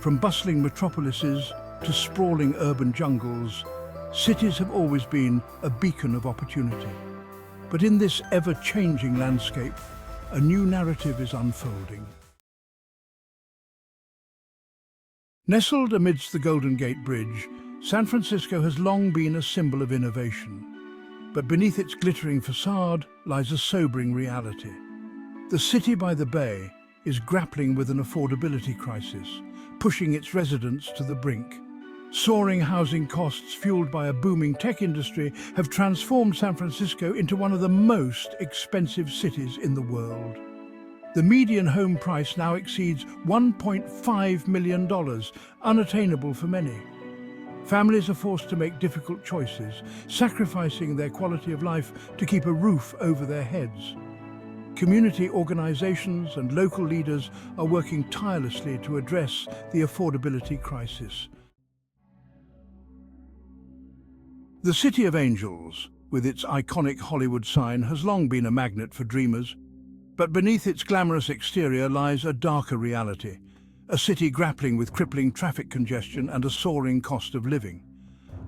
From bustling metropolises to sprawling urban jungles, cities have always been a beacon of opportunity. But in this ever-changing landscape, a new narrative is unfolding. Nestled amidst the Golden Gate Bridge, San Francisco has long been a symbol of innovation. But beneath its glittering facade lies a sobering reality. The city by the bay is grappling with an affordability crisis, pushing its residents to the brink. Soaring housing costs fueled by a booming tech industry have transformed San Francisco into one of the most expensive cities in the world. The median home price now exceeds $1.5 million, unattainable for many. Families are forced to make difficult choices, sacrificing their quality of life to keep a roof over their heads. Community organizations and local leaders are working tirelessly to address the affordability crisis. The City of Angels, with its iconic Hollywood sign, has long been a magnet for dreamers. But beneath its glamorous exterior lies a darker reality, a city grappling with crippling traffic congestion and a soaring cost of living.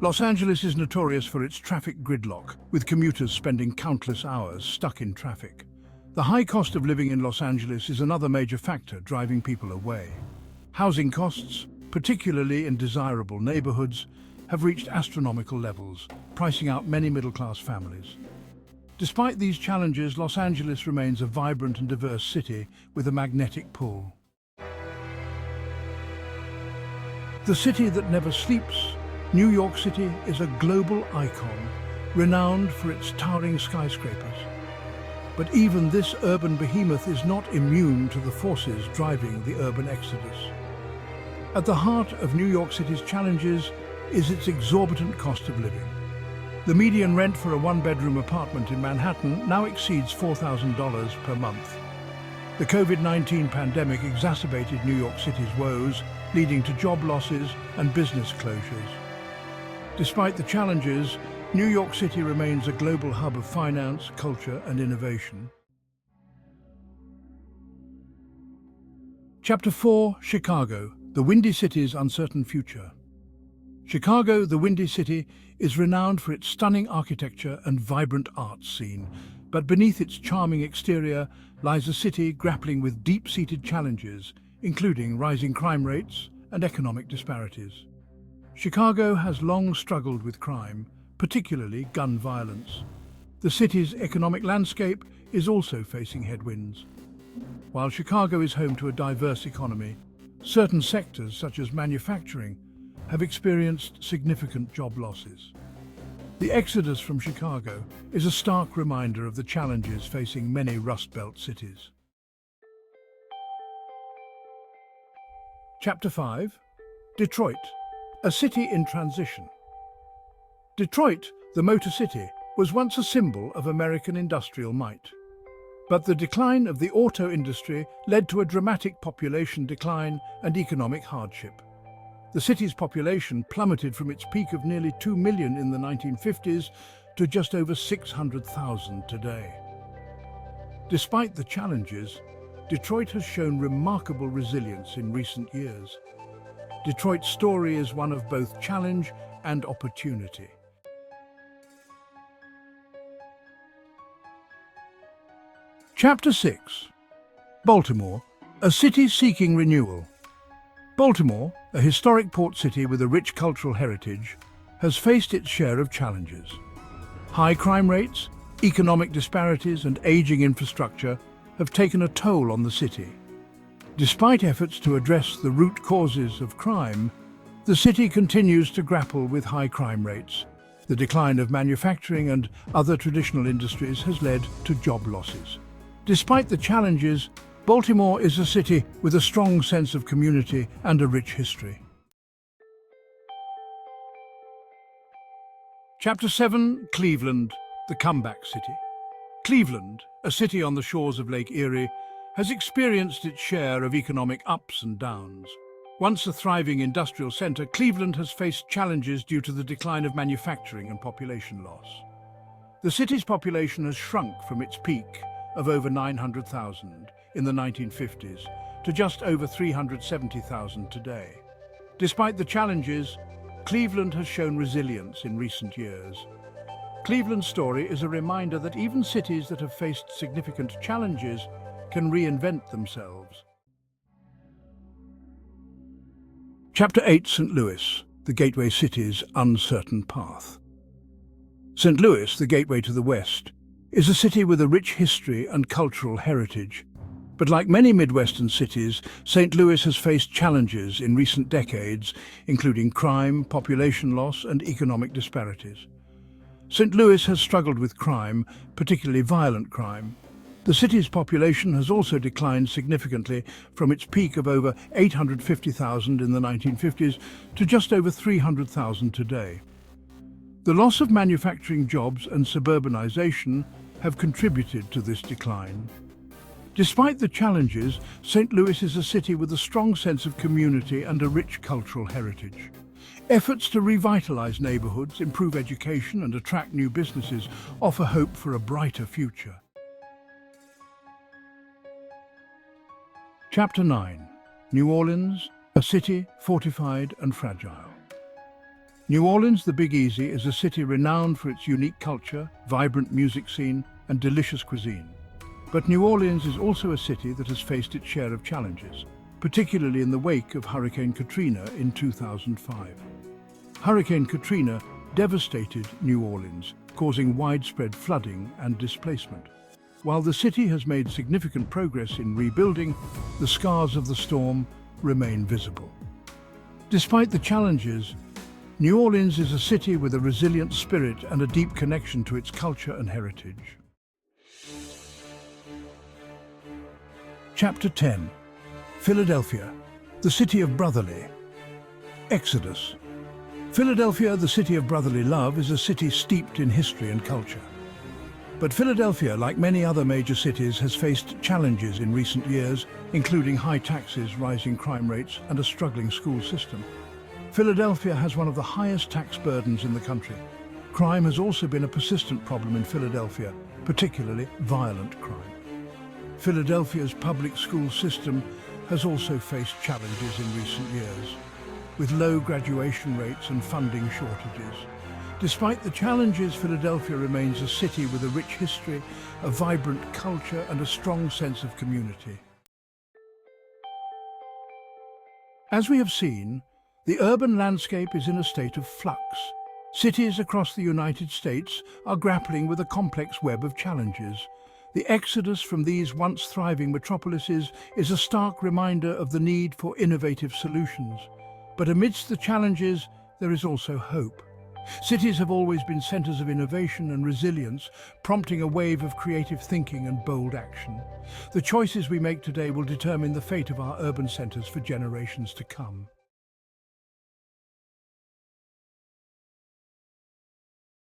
Los Angeles is notorious for its traffic gridlock, with commuters spending countless hours stuck in traffic. The high cost of living in Los Angeles is another major factor driving people away. Housing costs, particularly in desirable neighborhoods, have reached astronomical levels, pricing out many middle-class families. Despite these challenges, Los Angeles remains a vibrant and diverse city with a magnetic pull. The city that never sleeps, New York City is a global icon, renowned for its towering skyscrapers. But even this urban behemoth is not immune to the forces driving the urban exodus. At the heart of New York City's challenges is its exorbitant cost of living. The median rent for a one-bedroom apartment in Manhattan now exceeds $4,000 per month. The COVID-19 pandemic exacerbated New York City's woes, leading to job losses and business closures. Despite the challenges, New York City remains a global hub of finance, culture, and innovation. Chapter 4: Chicago, the Windy City's Uncertain Future. Chicago, the Windy City, is renowned for its stunning architecture and vibrant arts scene, but beneath its charming exterior lies a city grappling with deep-seated challenges, including rising crime rates and economic disparities. Chicago has long struggled with crime, particularly gun violence. The city's economic landscape is also facing headwinds. While Chicago is home to a diverse economy, certain sectors, such as manufacturing, have experienced significant job losses. The exodus from Chicago is a stark reminder of the challenges facing many Rust Belt cities. Chapter 5: Detroit, a city in transition. Detroit, the Motor City, was once a symbol of American industrial might. But the decline of the auto industry led to a dramatic population decline and economic hardship. The city's population plummeted from its peak of nearly 2 million in the 1950s to just over 600,000 today. Despite the challenges, Detroit has shown remarkable resilience in recent years. Detroit's story is one of both challenge and opportunity. Chapter 6: Baltimore, a city seeking renewal. Baltimore, a historic port city with a rich cultural heritage, has faced its share of challenges. High crime rates, economic disparities, and aging infrastructure have taken a toll on the city. Despite efforts to address the root causes of crime, the city continues to grapple with high crime rates. The decline of manufacturing and other traditional industries has led to job losses. Despite the challenges, Baltimore is a city with a strong sense of community and a rich history. Chapter 7: Cleveland, the comeback city. Cleveland, a city on the shores of Lake Erie, has experienced its share of economic ups and downs. Once a thriving industrial center, Cleveland has faced challenges due to the decline of manufacturing and population loss. The city's population has shrunk from its peak of over 900,000 in the 1950s to just over 370,000 today. Despite the challenges, Cleveland has shown resilience in recent years. Cleveland's story is a reminder that even cities that have faced significant challenges can reinvent themselves. Chapter 8: St. Louis, the gateway city's uncertain path. St. Louis, the gateway to the West, is a city with a rich history and cultural heritage. But like many Midwestern cities, St. Louis has faced challenges in recent decades, including crime, population loss, and economic disparities. St. Louis has struggled with crime, particularly violent crime. The city's population has also declined significantly from its peak of over 850,000 in the 1950s to just over 300,000 today. The loss of manufacturing jobs and suburbanization have contributed to this decline. Despite the challenges, St. Louis is a city with a strong sense of community and a rich cultural heritage. Efforts to revitalize neighborhoods, improve education, and attract new businesses offer hope for a brighter future. Chapter 9: New Orleans, a city fortified and fragile. New Orleans, the Big Easy, is a city renowned for its unique culture, vibrant music scene, and delicious cuisine. But New Orleans is also a city that has faced its share of challenges, particularly in the wake of Hurricane Katrina in 2005. Hurricane Katrina devastated New Orleans, causing widespread flooding and displacement. While the city has made significant progress in rebuilding, the scars of the storm remain visible. Despite the challenges, New Orleans is a city with a resilient spirit and a deep connection to its culture and heritage. Chapter 10: Philadelphia, the city of brotherly. Exodus. Philadelphia, the city of brotherly love, is a city steeped in history and culture. But Philadelphia, like many other major cities, has faced challenges in recent years, including high taxes, rising crime rates, and a struggling school system. Philadelphia has one of the highest tax burdens in the country. Crime has also been a persistent problem in Philadelphia, particularly violent crime. Philadelphia's public school system has also faced challenges in recent years, with low graduation rates and funding shortages. Despite the challenges, Philadelphia remains a city with a rich history, a vibrant culture, and a strong sense of community. As we have seen, the urban landscape is in a state of flux. Cities across the United States are grappling with a complex web of challenges. The exodus from these once thriving metropolises is a stark reminder of the need for innovative solutions. But amidst the challenges, there is also hope. Cities have always been centers of innovation and resilience, prompting a wave of creative thinking and bold action. The choices we make today will determine the fate of our urban centers for generations to come.